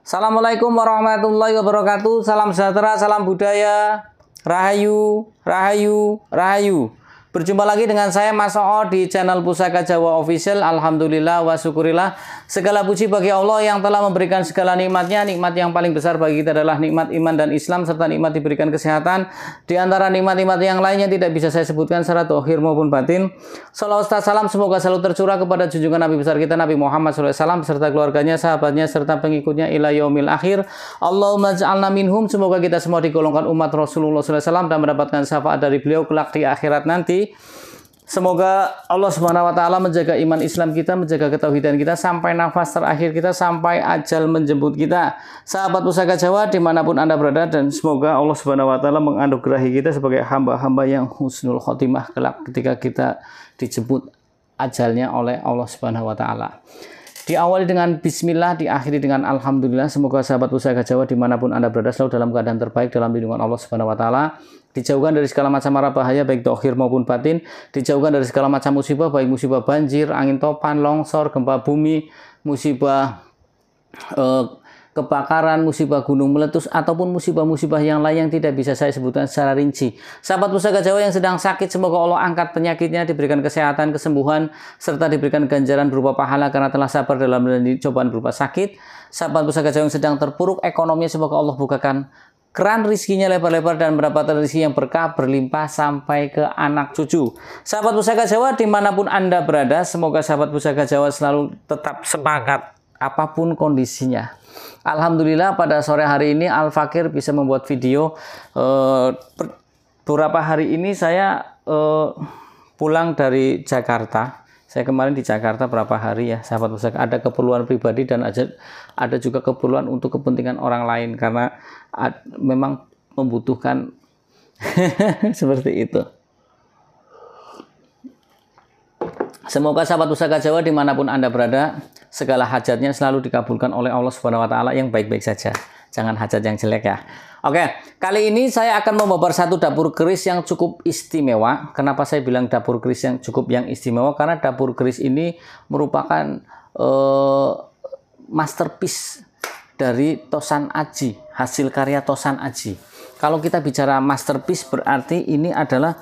Assalamualaikum warahmatullahi wabarakatuh. Salam sejahtera, salam budaya. Rahayu, rahayu, rahayu. Berjumpa lagi dengan saya Mas Oo di channel Pusaka Jawa Official. Alhamdulillah wa syukurillah. Segala puji bagi Allah yang telah memberikan segala nikmatnya. Nikmat yang paling besar bagi kita adalah nikmat iman dan Islam, serta nikmat diberikan kesehatan. Di antara nikmat-nikmat yang lainnya tidak bisa saya sebutkan secara zahir maupun batin. Salawat salam semoga selalu tercurah kepada junjungan Nabi besar kita Nabi Muhammad SAW beserta keluarganya, sahabatnya, serta pengikutnya ila yaumil akhir. Allahumma ja'alna minhum. Semoga kita semua digolongkan umat Rasulullah SAW dan mendapatkan syafaat dari beliau kelak di akhirat nanti. Semoga Allah Subhanahu wa taala menjaga iman Islam kita, menjaga ketauhidan kita sampai nafas terakhir kita, sampai ajal menjemput kita. Sahabat Pusaka Jawa dimanapun Anda berada, dan semoga Allah Subhanahu wa taala menganugerahi kita sebagai hamba-hamba yang husnul khotimah kelak ketika kita dijemput ajalnya oleh Allah Subhanahu wa taala. Diawali dengan bismillah, diakhiri dengan alhamdulillah. Semoga sahabat Pusaka Jawa dimanapun Anda berada selalu dalam keadaan terbaik dalam lindungan Allah Subhanahu wa taala. Dijauhkan dari segala macam mara bahaya baik zahir maupun batin. Dijauhkan dari segala macam musibah baik musibah banjir, angin topan, longsor, gempa bumi, musibah kebakaran, musibah gunung meletus, ataupun musibah-musibah yang lain yang tidak bisa saya sebutkan secara rinci. Sahabat Pusaka Jawa yang sedang sakit, semoga Allah angkat penyakitnya, diberikan kesehatan, kesembuhan, serta diberikan ganjaran berupa pahala karena telah sabar dalam menjalani cobaan berupa sakit. Sahabat Pusaka Jawa yang sedang terpuruk ekonominya, semoga Allah bukakan keran rizkinya lebar-lebar dan mendapatkan rezeki yang berkah berlimpah sampai ke anak cucu. Sahabat Pusaka Jawa dimanapun Anda berada, semoga sahabat Pusaka Jawa selalu tetap semangat apapun kondisinya. Alhamdulillah pada sore hari ini Al Fakir bisa membuat video. Beberapa hari ini saya pulang dari Jakarta. Saya kemarin di Jakarta berapa hari ya sahabat Pusaka. Ada keperluan pribadi dan ada juga keperluan untuk kepentingan orang lain karena memang membutuhkan seperti itu. Semoga sahabat Pusaka Jawa dimanapun Anda berada, segala hajatnya selalu dikabulkan oleh Allah Subhanahu wa taala yang baik-baik saja. Jangan hajat yang jelek ya. Oke, kali ini saya akan membabar satu dapur keris yang cukup istimewa. Kenapa saya bilang dapur keris yang cukup istimewa? Karena dapur keris ini merupakan masterpiece dari Tosan Aji, hasil karya Tosan Aji. Kalau kita bicara masterpiece berarti ini adalah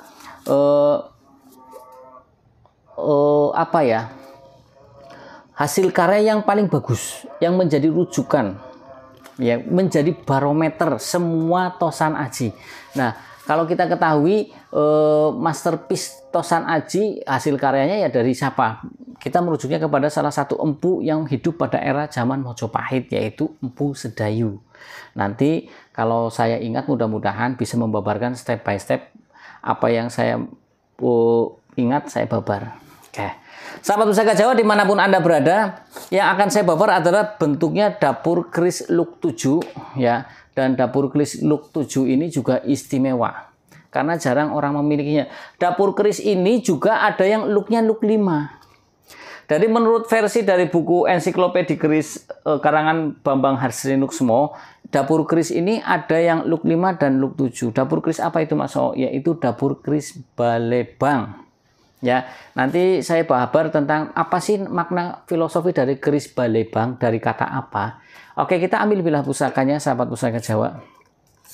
apa ya, hasil karya yang paling bagus, yang menjadi rujukan, ya, menjadi barometer semua Tosan Aji. Nah, kalau kita ketahui masterpiece Tosan Aji hasil karyanya ya dari siapa? Kita merujuknya kepada salah satu empu yang hidup pada era zaman Mojopahit, yaitu Empu Sedayu. Nanti kalau saya ingat mudah-mudahan bisa membabarkan step by step apa yang saya ingat saya babar. Oke. Sahabat Pusaka Jawa dimanapun Anda berada, yang akan saya babar adalah bentuknya dapur keris look 7 ya. Dan dapur keris look 7 ini juga istimewa karena jarang orang memilikinya. Dapur keris ini juga ada yang looknya look 5. Dari menurut versi dari buku ensiklopedi keris karangan Bambang Harsrinuksmo, dapur keris ini ada yang look 5 dan look 7. Dapur keris apa itu Mas O? Yaitu dapur keris Balebang. Ya, nanti saya babar tentang apa sih makna filosofi dari keris Balebang, dari kata apa. Oke, kita ambil bilah pusakanya sahabat Pusaka Jawa.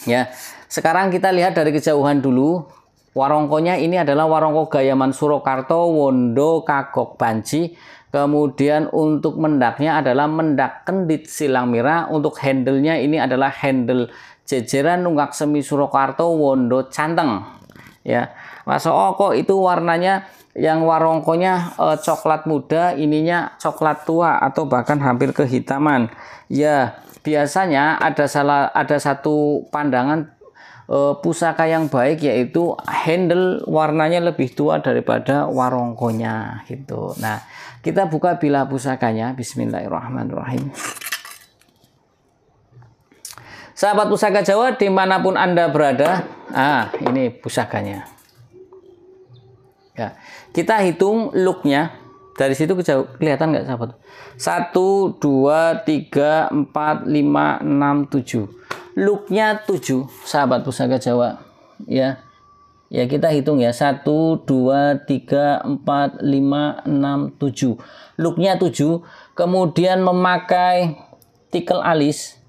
Ya, sekarang kita lihat dari kejauhan dulu. Warongkonya ini adalah warongko Gayaman Surakarta Wondo Kagok Banci. Kemudian untuk mendaknya adalah mendak kendit silang mira. Untuk handle-nya ini adalah handle jejeran Nunggak Semi Surakarta Wondo Canteng. Ya, Mas Oo kok itu warnanya yang warongkonya coklat muda, ininya coklat tua atau bahkan hampir kehitaman. Ya, biasanya ada satu pandangan pusaka yang baik, yaitu handle warnanya lebih tua daripada warongkonya gitu. Nah, kita buka bilah pusakanya. Bismillahirrahmanirrahim. Sahabat Pusaka Jawa dimanapun Anda berada, ini pusakanya. Ya, kita hitung looknya. Dari situ kelihatan nggak sahabat? 1, 2, 3, 4, 5, 6, 7. Looknya 7 sahabat Pusaka Jawa. Ya, kita hitung ya. 1, 2, 3, 4, 5, 6, 7. Looknya 7. Kemudian memakai tikel alis.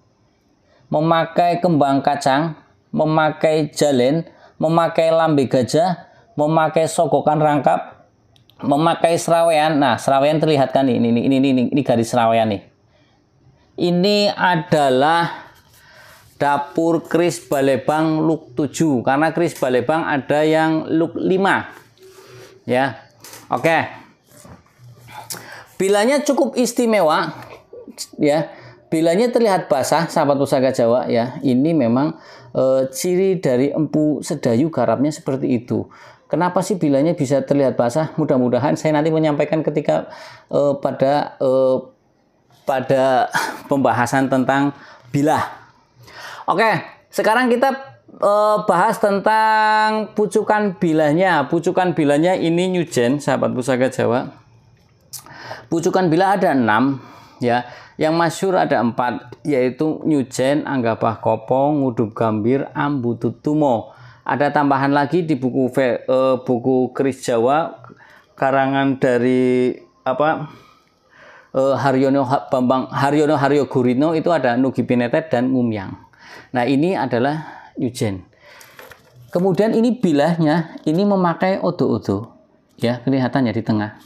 memakai kembang kacang, memakai jalen, memakai lambe gajah, memakai sogokan rangkap, memakai serawean. Nah, serawean terlihat kan nih, ini garis serawean nih. Ini adalah dapur keris Balebang Luk 7, karena keris Balebang ada yang Luk 5. Ya. Oke. Bilanya cukup istimewa ya. Bilanya terlihat basah, sahabat pusaka Jawa ya. Ini memang ciri dari Empu Sedayu garapnya seperti itu. Kenapa sih bilanya bisa terlihat basah? Mudah-mudahan saya nanti menyampaikan ketika pada pembahasan tentang bilah. Oke, sekarang kita bahas tentang pucukan bilahnya. Pucukan bilahnya ini Nyujen, sahabat pusaka Jawa. Pucukan bilah ada 6 ya. Yang masyhur ada 4, yaitu Nyujen, Anggapah Kopong, Ngudup Gambir, Ambu Tutumo. Ada tambahan lagi di buku keris Jawa karangan dari Haryono Haryogurino, itu ada Nugi Pinetet dan Ngumyang. Nah, ini adalah Nyujen. Kemudian ini bilahnya, ini memakai odo-odo. Ya, kelihatannya di tengah.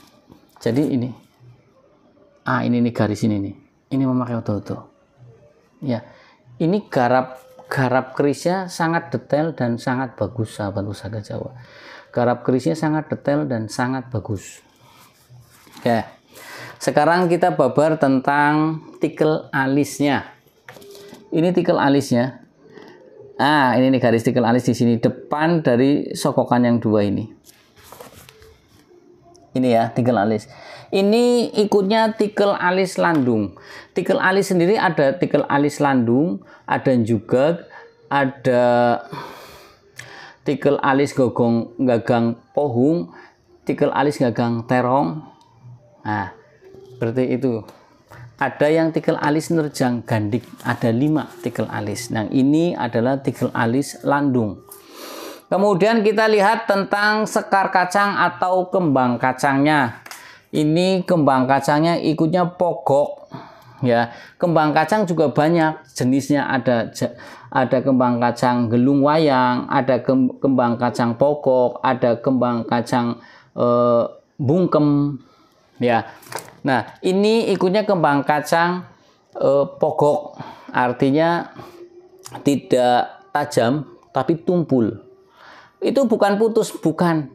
Jadi ini. Ini garis ini nih. Ini memakai odo-odo. Ya. Ini garap kerisnya sangat detail dan sangat bagus, sahabat pusaka Jawa. Garap kerisnya sangat detail dan sangat bagus. Oke. Sekarang kita babar tentang tikel alisnya. Ini tikel alisnya. Ini nih garis tikel alis di sini, depan dari sokokan yang 2 ini. Ini ya, tikel alis. Ini ikutnya tikel alis landung. Tikel alis sendiri ada tikel alis landung, ada juga ada tikel alis gagang pohung, tikel alis gagang terong. Nah, seperti itu. Ada yang tikel alis nerjang gandik, ada 5 tikel alis. Nah, ini adalah tikel alis landung. Kemudian kita lihat tentang sekar kacang atau kembang kacangnya. Ini kembang kacangnya ikutnya pogok ya. Kembang kacang juga banyak jenisnya, ada kembang kacang gelung wayang, ada kembang kacang pogok, ada kembang kacang bungkem ya. Nah, ini ikutnya kembang kacang pogok, artinya tidak tajam tapi tumpul. Itu bukan putus, bukan.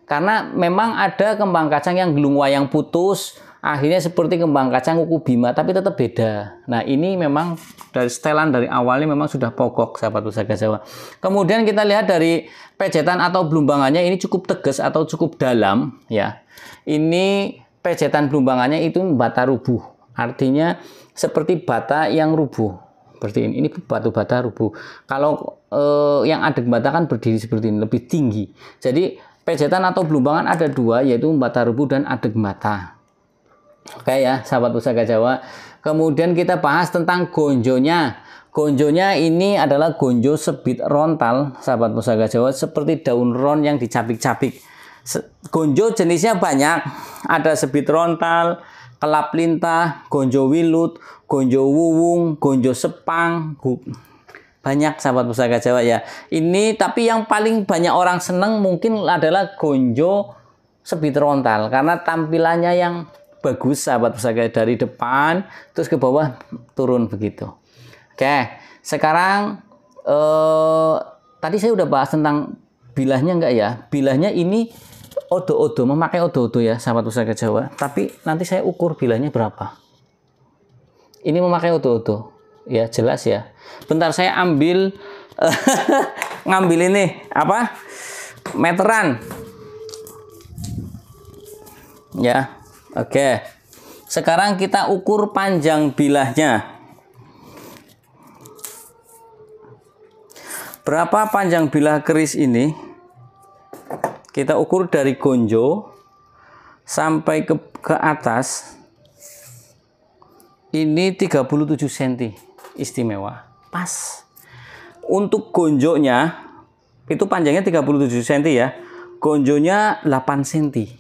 Karena memang ada kembang kacang yang gelung wayang putus, akhirnya seperti kembang kacang kuku Bima, tapi tetap beda. Nah, ini memang dari setelan dari awalnya memang sudah pogok, sahabat pusaka Jawa. Kemudian kita lihat dari pejetan atau belumbangannya, ini cukup tegas atau cukup dalam ya. Ini pejetan belumbangannya itu bata rubuh, artinya seperti bata yang rubuh seperti ini. Ini batu bata rubuh. Kalau yang adeg bata kan berdiri seperti ini, lebih tinggi. Jadi pejetan atau belumbangan ada 2, yaitu bata rubuh dan adeg bata. Oke ya, sahabat pusaka Jawa. Kemudian kita bahas tentang gonjonya. Gonjonya ini adalah gonjo sebit rontal, sahabat pusaka Jawa, seperti daun ron yang dicabik-cabik. Gonjo jenisnya banyak, ada sebit rontal, kelap lintah, gonjo wilut, gonjo wuwung, gonjo sepang, banyak, sahabat pusaka Jawa ya. Ini tapi yang paling banyak orang seneng mungkin adalah gonjo sebit rontal, karena tampilannya yang bagus, sahabat pusaka, dari depan terus ke bawah turun begitu. Oke, sekarang tadi saya udah bahas tentang bilahnya enggak ya? Bilahnya ini odo-odo, memakai odo-odo ya, sahabat pusaka Jawa. Tapi nanti saya ukur bilahnya berapa. Ini memakai odo-odo. Ya, jelas ya. Bentar saya ambil ngambil ini apa? Meteran. Ya. Oke. Sekarang kita ukur panjang bilahnya. Berapa panjang bilah keris ini? Kita ukur dari gonjo sampai ke atas. Ini 37 cm. Istimewa. Pas. Untuk gonjonya itu panjangnya 37 cm ya. Gonjonya 8 cm.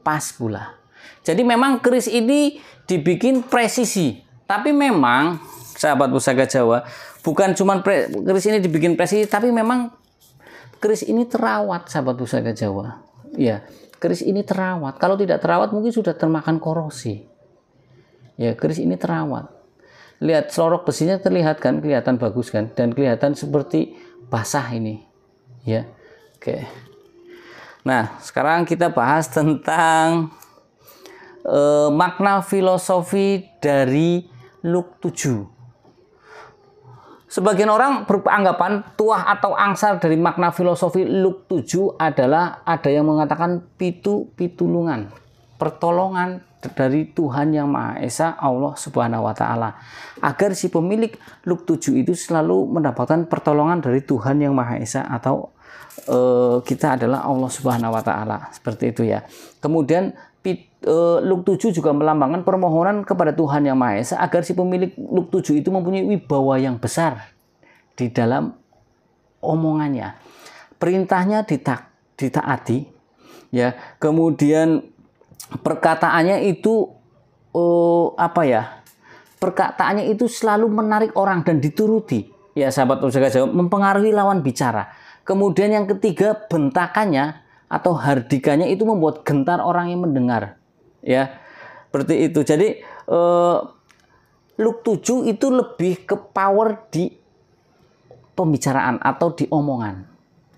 Pas pula. Jadi memang keris ini dibikin presisi. Tapi memang sahabat Pusaka Jawa. Bukan cuma keris ini dibikin presisi, tapi memang keris ini terawat, sahabat Pusaka Jawa. Ya, keris ini terawat. Kalau tidak terawat mungkin sudah termakan korosi. Ya, keris ini terawat. Lihat selorok besinya terlihat kan, kelihatan bagus kan, dan kelihatan seperti basah ini. Ya, oke. Nah, sekarang kita bahas tentang makna filosofi dari Luk 7. Sebagian orang beranggapan tuah atau angsar dari makna filosofi Luk 7 adalah ada yang mengatakan pitulungan, pertolongan dari Tuhan Yang Maha Esa, Allah Subhanahu wa taala. Agar si pemilik Luk 7 itu selalu mendapatkan pertolongan dari Tuhan Yang Maha Esa, atau kita adalah Allah Subhanahu wa taala. Seperti itu ya. Kemudian Luk 7 juga melambangkan permohonan kepada Tuhan Yang Maha Esa agar si pemilik Luk 7 itu mempunyai wibawa yang besar di dalam omongannya. Perintahnya ditaati, ya. Kemudian perkataannya itu perkataannya itu selalu menarik orang dan dituruti. Ya, sahabat Pusaka Jawa, mempengaruhi lawan bicara. Kemudian yang ketiga, bentakannya atau hardikannya itu membuat gentar orang yang mendengar. Ya, seperti itu. Jadi Luk 7 itu lebih ke power di pembicaraan atau di omongan.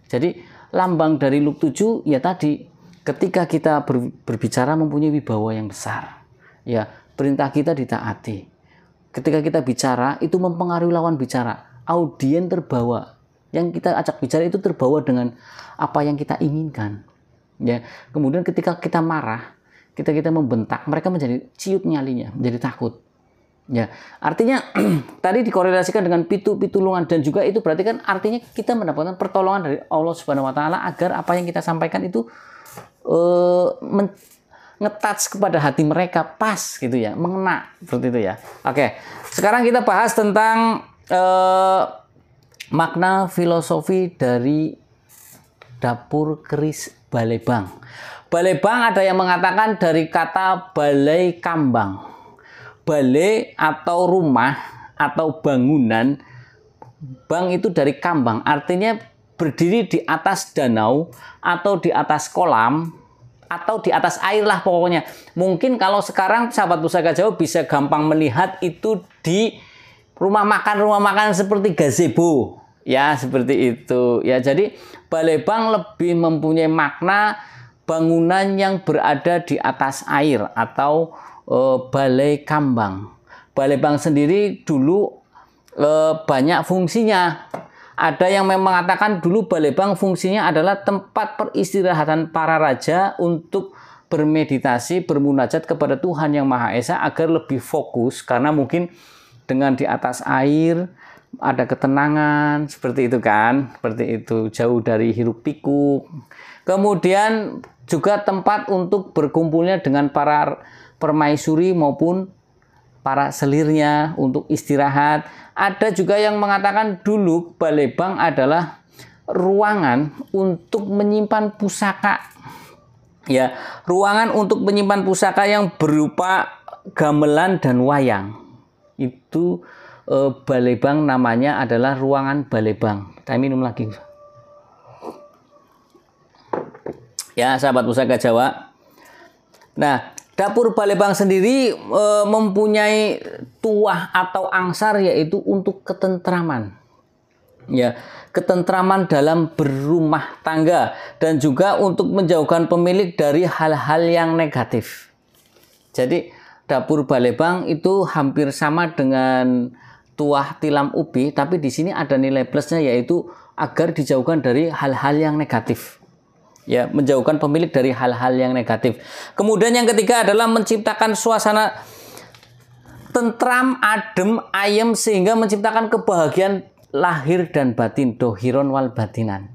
Jadi lambang dari Luk 7 ya tadi, ketika kita berbicara mempunyai wibawa yang besar. Ya, perintah kita ditaati. Ketika kita bicara itu mempengaruhi lawan bicara. Audien terbawa. Yang kita ajak bicara itu terbawa dengan apa yang kita inginkan. Ya, kemudian ketika kita marah, kita membentak, mereka menjadi ciut nyalinya, menjadi takut. Ya, artinya tadi dikorelasikan dengan pitulungan, dan juga itu berarti kan artinya kita mendapatkan pertolongan dari Allah Subhanahu wa taala agar apa yang kita sampaikan itu nge-touch kepada hati mereka, pas gitu ya, mengena, seperti itu ya. Oke, sekarang kita bahas tentang makna filosofi dari dapur keris Balebang. Balebang ada yang mengatakan dari kata balai kambang. Balai atau rumah atau bangunan, bang itu dari kambang, artinya berdiri di atas danau atau di atas kolam atau di atas air lah pokoknya. Mungkin kalau sekarang sahabat Pusaka Jawa bisa gampang melihat itu di rumah makan seperti gazebo. Ya, seperti itu. Ya, jadi Balebang lebih mempunyai makna bangunan yang berada di atas air atau balai kambang. Balebang sendiri dulu banyak fungsinya. Ada yang mengatakan dulu Balebang fungsinya adalah tempat peristirahatan para raja untuk bermeditasi, bermunajat kepada Tuhan Yang Maha Esa agar lebih fokus, karena mungkin dengan di atas air ada ketenangan, seperti itu kan, seperti itu, jauh dari hiruk pikuk. Kemudian juga tempat untuk berkumpulnya dengan para permaisuri maupun para selirnya untuk istirahat. Ada juga yang mengatakan dulu Balebang adalah ruangan untuk menyimpan pusaka. Ya, ruangan untuk menyimpan pusaka yang berupa gamelan dan wayang. Itu Balebang namanya adalah ruangan Balebang. Saya minum lagi. Ya, sahabat Pusaka Jawa. Nah, dapur Balebang sendiri mempunyai tuah atau angsar, yaitu untuk ketentraman. Ya, ketentraman dalam berumah tangga dan juga untuk menjauhkan pemilik dari hal-hal yang negatif. Jadi dapur Balebang itu hampir sama dengan tuah tilam ubi, tapi di sini ada nilai plusnya, yaitu agar dijauhkan dari hal-hal yang negatif. Ya, menjauhkan pemilik dari hal-hal yang negatif. Kemudian yang ketiga adalah menciptakan suasana tentram, adem, ayem, sehingga menciptakan kebahagiaan lahir dan batin, dohiron wal batinan.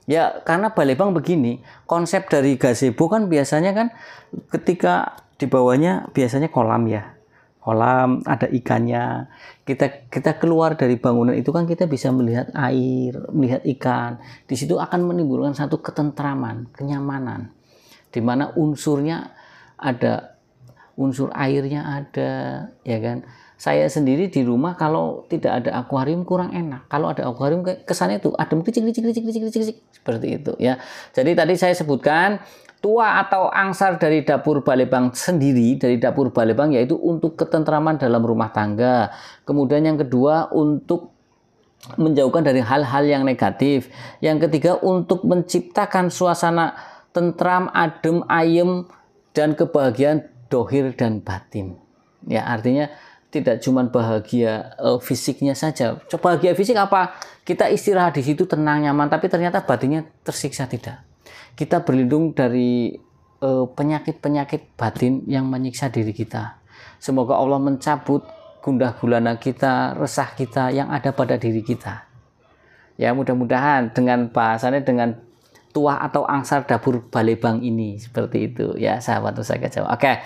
Ya, karena Balebang begini, konsep dari gazebo kan biasanya kan ketika di bawahnya biasanya kolam ya. Kolam, ada ikannya. Kita keluar dari bangunan itu kan kita bisa melihat air, melihat ikan. Di situ akan menimbulkan satu ketentraman, kenyamanan, di mana unsurnya ada, unsur airnya ada, ya kan. Saya sendiri di rumah kalau tidak ada akuarium kurang enak. Kalau ada akuarium kesannya itu adem kicik seperti itu ya. Jadi tadi saya sebutkan tua atau angsar dari dapur Balebang sendiri, dari dapur Balebang yaitu untuk ketentraman dalam rumah tangga. Kemudian yang kedua untuk menjauhkan dari hal-hal yang negatif. Yang ketiga untuk menciptakan suasana tentram, adem, ayem dan kebahagiaan dohir dan batin. Ya, artinya tidak cuma bahagia fisiknya saja. Bahagia fisik apa? Kita istirahat di situ tenang nyaman, tapi ternyata batinnya tersiksa tidak. Kita berlindung dari penyakit-penyakit batin yang menyiksa diri kita. Semoga Allah mencabut gundah gulana kita, resah kita yang ada pada diri kita. Ya, mudah-mudahan dengan bahasannya dengan tuah atau angsar dapur Balebang ini seperti itu ya, sahabat Pusaka Jawa. Oke,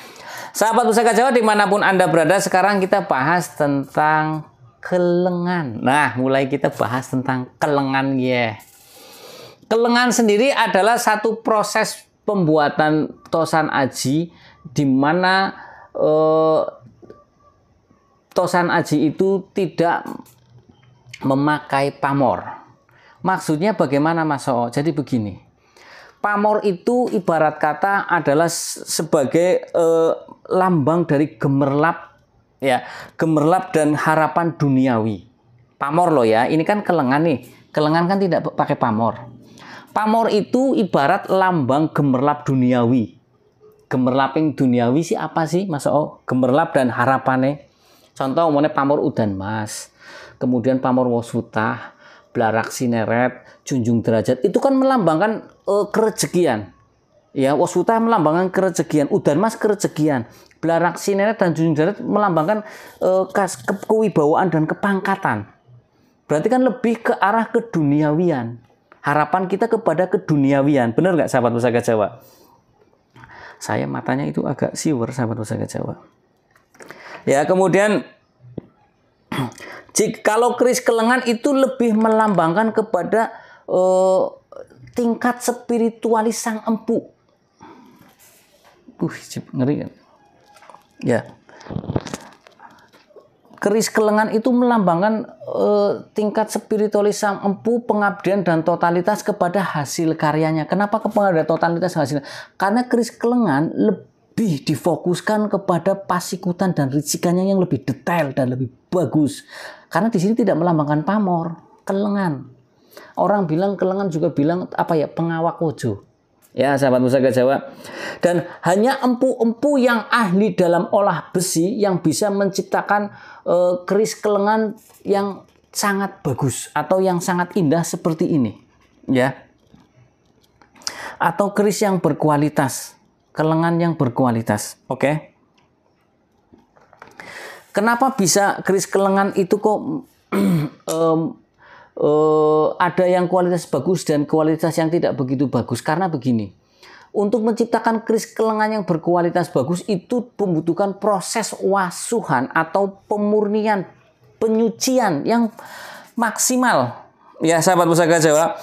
sahabat Pusaka Jawa dimanapun Anda berada, sekarang kita bahas tentang kelengan. Nah, mulai kita bahas tentang kelengan ya. Kelengan sendiri adalah satu proses pembuatan tosan aji di mana tosan aji itu tidak memakai pamor. Maksudnya bagaimana Mas Oo? Jadi begini, pamor itu ibarat kata adalah sebagai lambang dari gemerlap, ya, gemerlap dan harapan duniawi. Pamor loh ya, ini kan kelengan nih, kelengan kan tidak pakai pamor. Pamor itu ibarat lambang gemerlap duniawi. Gemerlaping duniawi sih apa sih Mas Oo? Gemerlap dan harapannya. Contoh umumnya pamor udan mas, kemudian pamor wosutah, Blarak Sineret, Junjung Derajat, itu kan melambangkan kerejekian. Ya, Wosutah melambangkan kerejekian, Udan Mas kerejekian, Blarak Sineret dan Junjung Derajat melambangkan kewibawaan dan kepangkatan. Berarti kan lebih ke arah keduniawian. Harapan kita kepada keduniawian. Benar nggak sahabat Pusaka Jawa? Saya matanya itu agak siwer sahabat Pusaka Jawa. Ya, kemudian kalau keris kelengan itu lebih melambangkan kepada tingkat spiritualis sang empu. Ngeri kan? Ya. Keris kelengan itu melambangkan tingkat spiritualis sang empu, pengabdian dan totalitas kepada hasil karyanya. Kenapa kepada totalitas hasil? Karena keris kelengan lebih difokuskan kepada pasikutan dan ricikannya yang lebih detail dan lebih bagus. Karena di sini tidak melambangkan pamor, kelengan. Orang bilang kelengan juga bilang apa ya, pengawak wojo. Ya, sahabat Pusaka Jawa. Dan hanya empu-empu yang ahli dalam olah besi yang bisa menciptakan keris kelengan yang sangat bagus atau yang sangat indah seperti ini, ya. Atau keris yang berkualitas, kelengan yang berkualitas. Oke. Kenapa bisa keris kelengan itu kok ada yang kualitas bagus dan kualitas yang tidak begitu bagus? Karena begini, untuk menciptakan keris kelengan yang berkualitas bagus itu membutuhkan proses wasuhan atau pemurnian, penyucian yang maksimal. Ya, sahabat Pusaka Jawa,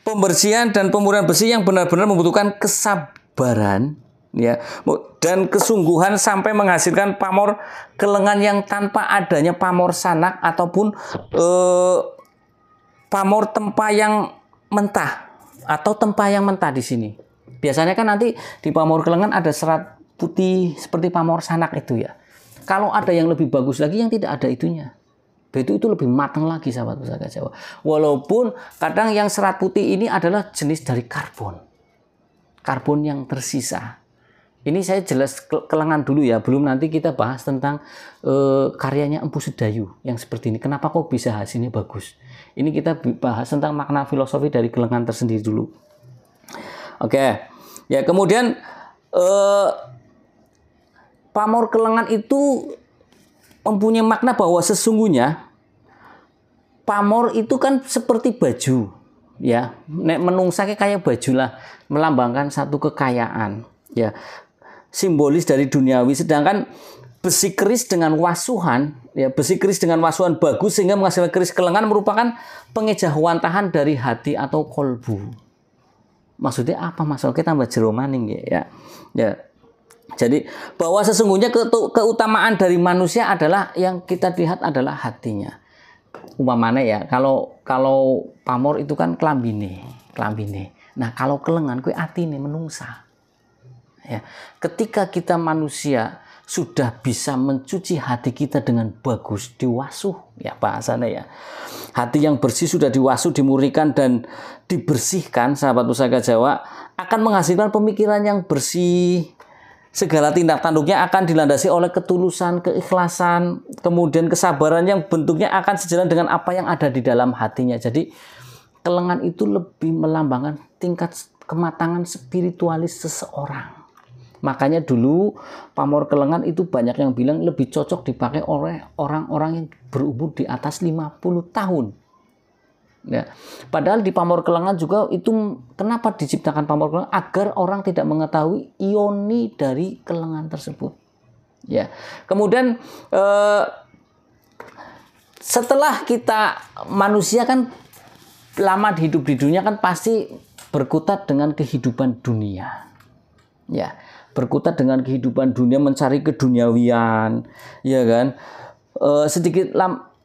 pembersihan dan pemurnian besi yang benar-benar membutuhkan kesabaran, ya, dan kesungguhan sampai menghasilkan pamor kelengan yang tanpa adanya pamor sanak ataupun pamor tempayang mentah atau tempayang mentah di sini. Biasanya kan nanti di pamor kelengan ada serat putih seperti pamor sanak itu ya. Kalau ada yang lebih bagus lagi yang tidak ada itunya, itu lebih matang lagi sahabat Pusaka Jawa. Walaupun kadang yang serat putih ini adalah jenis dari karbon yang tersisa. Ini saya jelas kelengan dulu ya, belum nanti kita bahas tentang karyanya Empu Sedayu yang seperti ini. Kenapa kok bisa hasilnya bagus? Ini kita bahas tentang makna filosofi dari kelengan tersendiri dulu. Oke, ya kemudian pamor kelengan itu mempunyai makna bahwa sesungguhnya pamor itu kan seperti baju, ya. Nek menungsake kayak baju lah, melambangkan satu kekayaan, ya. Simbolis dari duniawi, sedangkan besi keris dengan wasuhan, ya, besi keris dengan wasuhan bagus sehingga menghasilkan keris kelengan merupakan pengejawantahan dari hati atau kolbu. Maksudnya apa Mas? Oke, tambah jero maning ya. Ya. Jadi bahwa sesungguhnya keutamaan dari manusia adalah yang kita lihat adalah hatinya. Umpamanya ya, kalau pamor itu kan klambine. Nah, kalau kelengan kuwi atine menungsa. Ya, ketika kita manusia sudah bisa mencuci hati kita dengan bagus, diwasuh ya bahasanya ya. Hati yang bersih sudah diwasuh, dimurnikan dan dibersihkan, sahabat Pusaka Jawa, akan menghasilkan pemikiran yang bersih. Segala tindak tanduknya akan dilandasi oleh ketulusan, keikhlasan, kemudian kesabaran yang bentuknya akan sejalan dengan apa yang ada di dalam hatinya. Jadi kelengan itu lebih melambangkan tingkat kematangan spiritualis seseorang. Makanya dulu pamor kelengan itu banyak yang bilang lebih cocok dipakai oleh orang-orang yang berumur di atas 50 tahun. Ya. Padahal di pamor kelengan juga itu kenapa diciptakan pamor kelengan? Agar orang tidak mengetahui ioni dari kelengan tersebut. Ya. Kemudian setelah kita manusia kan lama hidup di dunia kan pasti berkutat dengan kehidupan dunia. Ya, berkutat dengan kehidupan dunia, mencari keduniawian, ya kan? Sedikit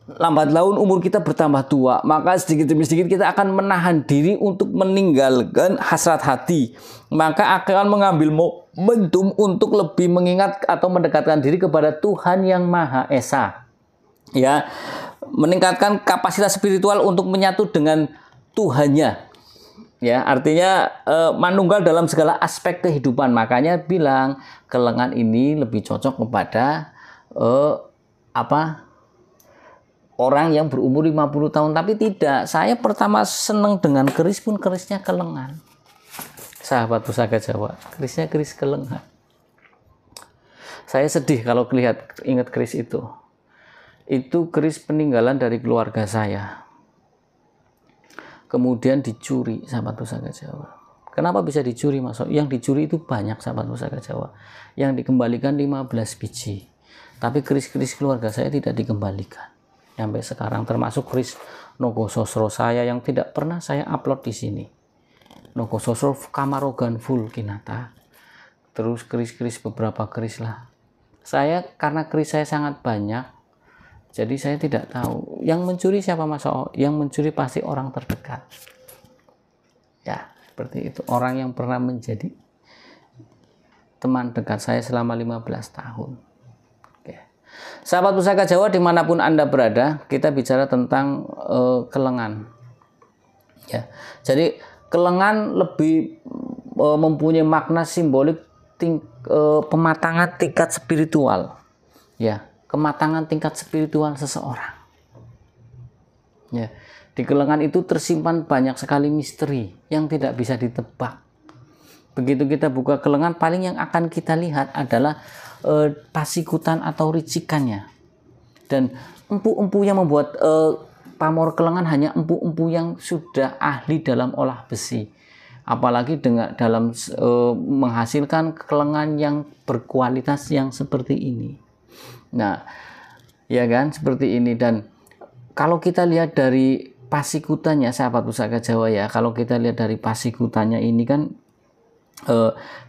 lambat laun umur kita bertambah tua, maka sedikit demi sedikit kita akan menahan diri untuk meninggalkan hasrat hati, maka akan mengambil momentum untuk lebih mengingat atau mendekatkan diri kepada Tuhan yang Maha Esa, ya, meningkatkan kapasitas spiritual untuk menyatu dengan Tuhannya, ya, artinya manunggal dalam segala aspek kehidupan. Makanya bilang kelengan ini lebih cocok kepada orang yang berumur 50 tahun. Tapi tidak, saya pertama seneng dengan keris pun kerisnya kelengan. Sahabat Pusaka Jawa, kerisnya keris kelengan. Saya sedih kalau ingat keris itu. Itu keris peninggalan dari keluarga saya. Kemudian dicuri, sahabat Pusaka Jawa. Kenapa bisa dicuri, Mas? Yang dicuri itu banyak, sahabat Pusaka Jawa. Yang dikembalikan 15 biji. Tapi keris-keris keluarga saya tidak dikembalikan sampai sekarang, termasuk keris Nogososro saya yang tidak pernah saya upload di sini. Nogososro Kamarogan full Kinata. Terus keris-keris beberapa keris lah. Saya karena keris saya sangat banyak, jadi saya tidak tahu yang mencuri siapa, Mas. Yang mencuri pasti orang terdekat. Ya, seperti itu. Orang yang pernah menjadi teman dekat saya selama 15 tahun. Sahabat Pusaka Jawa dimanapun Anda berada, kita bicara tentang kelengan. Ya, jadi kelengan lebih mempunyai makna simbolik pematangan tingkat spiritual. Ya, kematangan tingkat spiritual seseorang. Ya, di kelengan itu tersimpan banyak sekali misteri yang tidak bisa ditebak. Begitu kita buka kelengan, paling yang akan kita lihat adalah pasikutan atau ricikannya, dan empu-empu yang membuat pamor kelengan hanya empu-empu yang sudah ahli dalam olah besi, apalagi dalam menghasilkan kelengan yang berkualitas yang seperti ini. Nah, ya kan, seperti ini. Dan kalau kita lihat dari pasikutannya, sahabat Pusaka Jawa ya, kalau kita lihat dari pasikutannya ini kan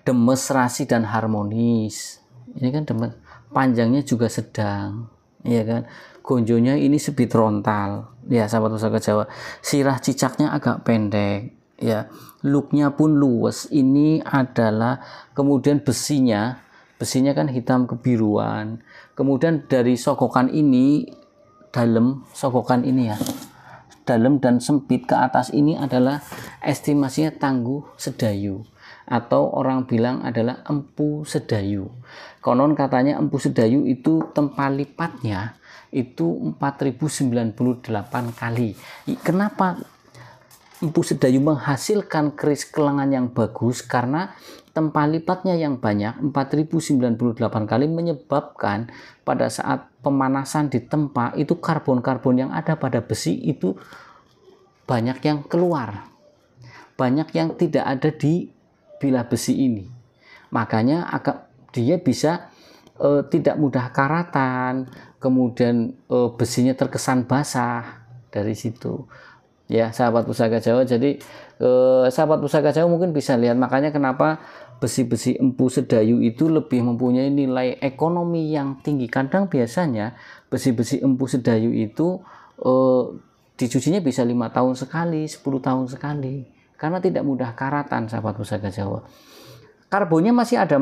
demes, rasi dan harmonis. Ini kan demes, panjangnya juga sedang, ya kan. Gonjonya ini sebit rontal, ya sahabat Pusaka Jawa. Sirah cicaknya agak pendek, ya. Looknya pun luwes. Ini adalah, kemudian besinya kan hitam kebiruan. Kemudian dari sogokan ini, sogokan ini ya, dalam dan sempit ke atas ini adalah estimasinya tangguh sedayu, atau orang bilang adalah empu sedayu. Konon katanya empu sedayu itu tempat lipatnya itu 4098 kali. Kenapa empu sedayu menghasilkan keris kelengan yang bagus? Karena tempat lipatnya yang banyak, 4098 kali, menyebabkan pada saat pemanasan di tempat itu karbon-karbon yang ada pada besi itu banyak yang keluar, banyak yang tidak ada di bilah besi ini. Makanya dia bisa tidak mudah karatan, kemudian besinya terkesan basah dari situ. Ya, sahabat Pusaka Jawa. Jadi sahabat Pusaka Jawa mungkin bisa lihat, makanya kenapa besi-besi Empu Sedayu itu lebih mempunyai nilai ekonomi yang tinggi. Kadang biasanya besi-besi Empu Sedayu itu dicucinya bisa 5 tahun sekali, 10 tahun sekali, karena tidak mudah karatan, sahabat Pusaka Jawa. Karbonnya masih ada,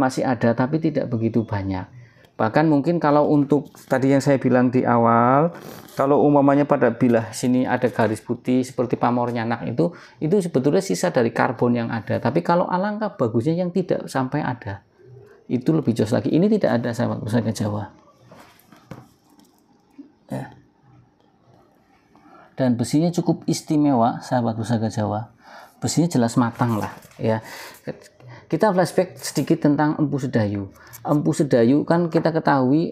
tapi tidak begitu banyak. Bahkan mungkin kalau untuk tadi yang saya bilang di awal, kalau umpamanya pada bilah sini ada garis putih seperti pamor nyanak itu sebetulnya sisa dari karbon yang ada. Tapi kalau alangkah bagusnya yang tidak sampai ada, itu lebih jos lagi. Ini tidak ada, sahabat Pusaka Jawa. Ya. Dan besinya cukup istimewa, sahabat Pusaka Jawa. Besinya jelas matang lah, ya. Kita flashback sedikit tentang Empu Sedayu. Empu Sedayu kan kita ketahui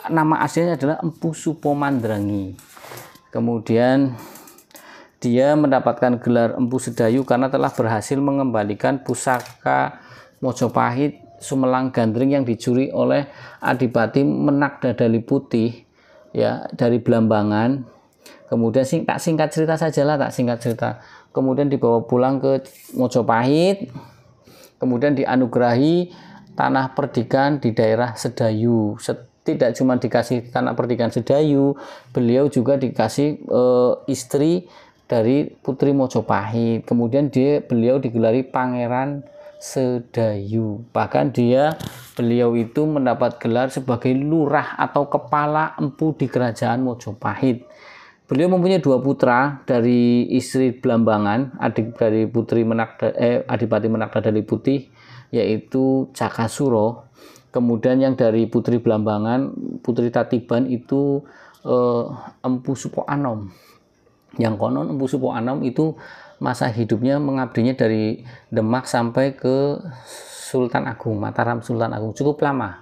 nama aslinya adalah Empu Supomandrangi. Kemudian dia mendapatkan gelar Empu Sedayu karena telah berhasil mengembalikan pusaka Mojopahit Sumelang Gandring yang dicuri oleh Adipati Menak Dadali Putih, ya, dari Blambangan. Kemudian tak singkat cerita sajalah, kemudian dibawa pulang ke Mojopahit, kemudian dianugerahi tanah perdikan di daerah Sedayu. Tidak cuma dikasih tanah perdikan Sedayu, beliau juga dikasih istri dari Putri Mojopahit. Kemudian beliau digelari Pangeran Sedayu. Bahkan beliau itu mendapat gelar sebagai lurah atau kepala empu di kerajaan Mojopahit. Beliau mempunyai 2 putra dari istri Blambangan, adik dari Adipati Menak Dadali Putih, yaitu Jakasuro. Kemudian yang dari Putri Blambangan, Putri Tatiban itu Empu Supoanom. Yang konon Empu Supoanom itu masa hidupnya mengabdinya dari Demak sampai ke Sultan Agung, Mataram Sultan Agung. Cukup lama.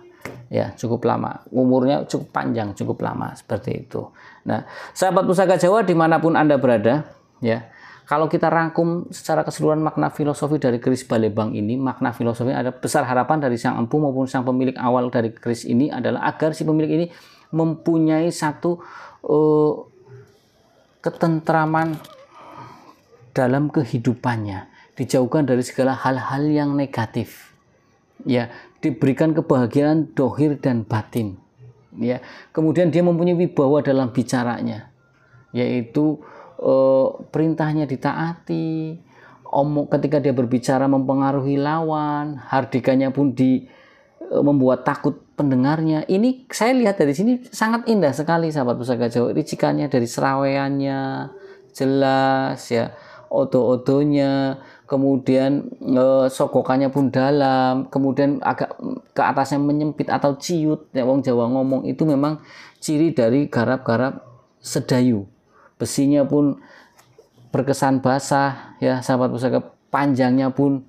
Ya, cukup lama. Umurnya cukup panjang, cukup lama, seperti itu. Nah, sahabat Pusaka Jawa dimanapun Anda berada, ya, kalau kita rangkum secara keseluruhan makna filosofi dari keris Balebang ini, makna filosofi ada besar harapan dari sang empu maupun sang pemilik awal dari keris ini adalah agar si pemilik ini mempunyai satu ketentraman dalam kehidupannya, dijauhkan dari segala hal-hal yang negatif, ya, diberikan kebahagiaan dohir dan batin, ya. Kemudian dia mempunyai wibawa dalam bicaranya, yaitu perintahnya ditaati, ketika dia berbicara mempengaruhi lawan, hardikanya pun membuat takut pendengarnya. Ini saya lihat dari sini sangat indah sekali, sahabat Pusaka Jawa. Ricikannya dari seraweannya jelas, ya, odo-odonya, kemudian sogokannya pun dalam, kemudian agak ke atasnya menyempit atau ciut, ya, wong Jawa ngomong, itu memang ciri dari garap-garap Sedayu. Besinya pun berkesan basah, ya, sahabat Pusaka. Panjangnya pun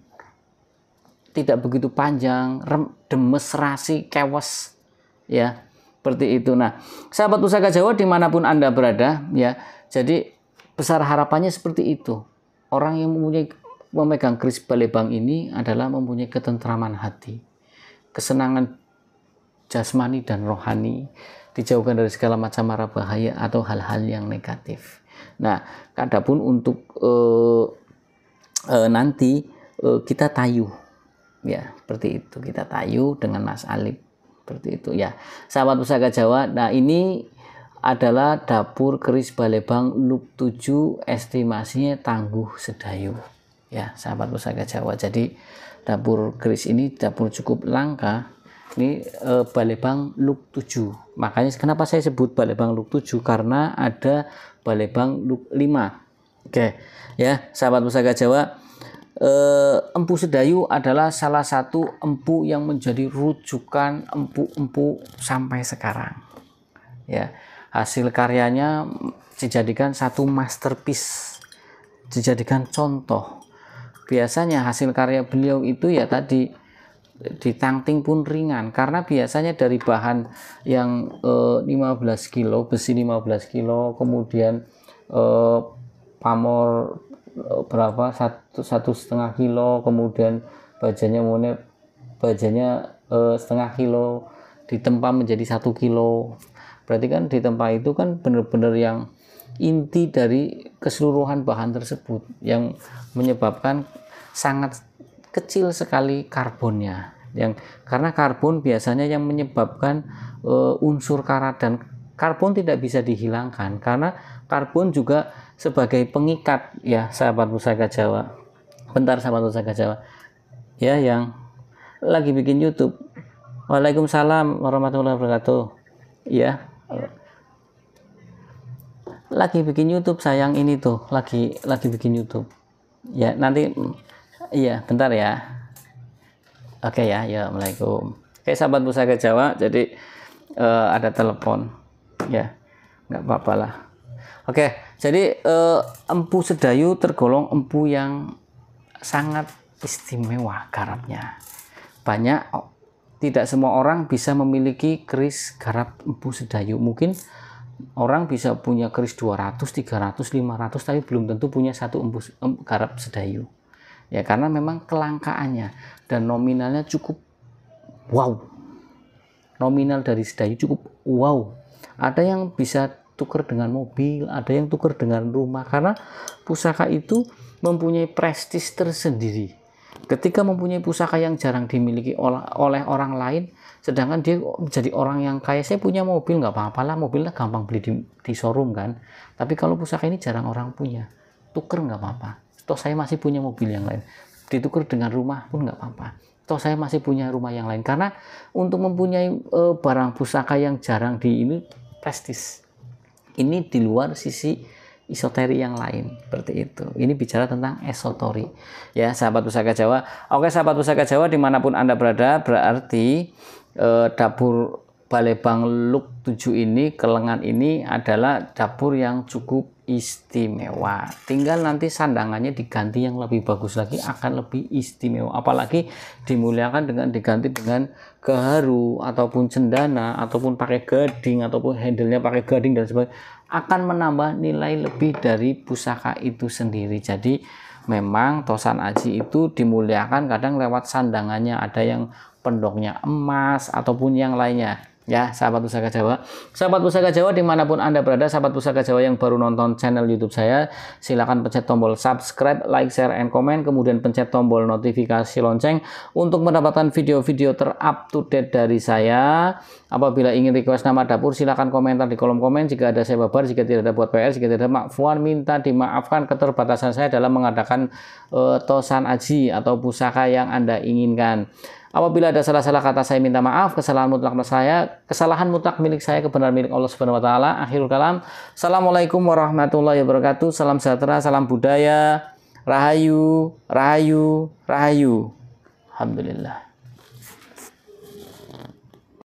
tidak begitu panjang, demes, rasi, kewes, ya, seperti itu. Nah, sahabat Pusaka Jawa dimanapun Anda berada, ya, jadi besar harapannya seperti itu. Orang yang memegang keris Balebang ini adalah mempunyai ketentraman hati, kesenangan jasmani dan rohani, dijauhkan dari segala macam mara bahaya atau hal-hal yang negatif. Nah, adapun untuk nanti kita tayu, ya, seperti itu, kita tayu dengan Mas Alip, seperti itu, ya, sahabat Pusaka Jawa. Nah, ini adalah dapur keris Balebang Luk 7, estimasinya Tangguh Sedayu, ya, sahabat Pusaka Jawa. Jadi dapur keris ini dapur cukup langka. Ini Balebang Luk 7. Makanya kenapa saya sebut Balebang Luk 7, karena ada Balebang Luk 5. Oke, ya, sahabat Pusaka Jawa, Empu Sedayu adalah salah satu empu yang menjadi rujukan empu-empu sampai sekarang, ya. Hasil karyanya dijadikan satu masterpiece, dijadikan contoh. Biasanya hasil karya beliau itu, ya, tadi ditangting pun ringan, karena biasanya dari bahan yang 15 kilo, besi 15 kilo, kemudian pamor berapa, 1,5 kilo, kemudian bajanya setengah kilo, ditempa menjadi 1 kilo. Berarti kan ditempa itu kan benar-benar yang inti dari keseluruhan bahan tersebut, yang menyebabkan sangat kecil sekali karbonnya. Karena karbon biasanya yang menyebabkan unsur karat, dan karbon tidak bisa dihilangkan karena karbon juga sebagai pengikat ya sahabat Pusaka Jawa. Bentar sahabat Pusaka Jawa ya yang lagi bikin YouTube. Waalaikumsalam warahmatullahi wabarakatuh. Ya. Lagi bikin YouTube sayang, ini tuh lagi bikin YouTube. Ya, nanti iya bentar ya. Oke ya, ya Assalamualaikum. Oke sahabat Pusaka Jawa, jadi ada telepon. Ya. Nggak apa-apa lah. Oke, jadi empu sedayu tergolong empu yang sangat istimewa garapnya. Tidak semua orang bisa memiliki keris garap empu sedayu. Mungkin orang bisa punya keris 200, 300, 500 tapi belum tentu punya satu empu garap sedayu. Ya karena memang kelangkaannya dan nominalnya cukup wow. Nominal dari sedayu cukup wow. Ada yang bisa tukar dengan mobil, ada yang tukar dengan rumah karena pusaka itu mempunyai prestis tersendiri. Ketika mempunyai pusaka yang jarang dimiliki oleh orang lain, sedangkan dia menjadi orang yang kaya, saya punya mobil nggak apa-apa lah, mobilnya gampang beli di showroom kan. Tapi kalau pusaka ini jarang orang punya, tuker nggak apa-apa. Toh saya masih punya mobil yang lain, ditukar dengan rumah pun nggak apa-apa. Toh saya masih punya rumah yang lain, karena untuk mempunyai barang pusaka yang jarang ini prestis. Ini di luar sisi esoteri yang lain, seperti itu. Ini bicara tentang esotori ya sahabat Pusaka Jawa. Oke sahabat Pusaka Jawa dimanapun Anda berada, berarti dapur Balebang Luk 7 ini, Kelengan ini adalah dapur yang cukup istimewa. Tinggal nanti sandangannya diganti yang lebih bagus lagi, akan lebih istimewa. Apalagi dimuliakan dengan diganti dengan gaharu ataupun cendana ataupun pakai gading ataupun handle-nya pakai gading dan sebagainya, akan menambah nilai lebih dari pusaka itu sendiri. Jadi memang tosan aji itu dimuliakan kadang lewat sandangannya, ada yang pendoknya emas ataupun yang lainnya ya sahabat Pusaka Jawa. Sahabat Pusaka Jawa dimanapun Anda berada, sahabat Pusaka Jawa yang baru nonton channel YouTube saya, silakan pencet tombol subscribe, like, share, and comment, kemudian pencet tombol notifikasi lonceng untuk mendapatkan video-video terupdate dari saya. Apabila ingin request nama dapur, silakan komentar di kolom komen. Jika ada saya babar, jika tidak ada buat PR, jika tidak ada makfuan, minta dimaafkan keterbatasan saya dalam mengadakan tosan aji atau pusaka yang Anda inginkan. Apabila ada salah-salah kata, saya minta maaf. Kesalahan mutlak milik saya, kebenaran milik Allah Subhanahu wa taala. Akhirul kalam. Assalamualaikum warahmatullahi wabarakatuh. Salam sejahtera, salam budaya. Rahayu, rahayu, rahayu. Alhamdulillah.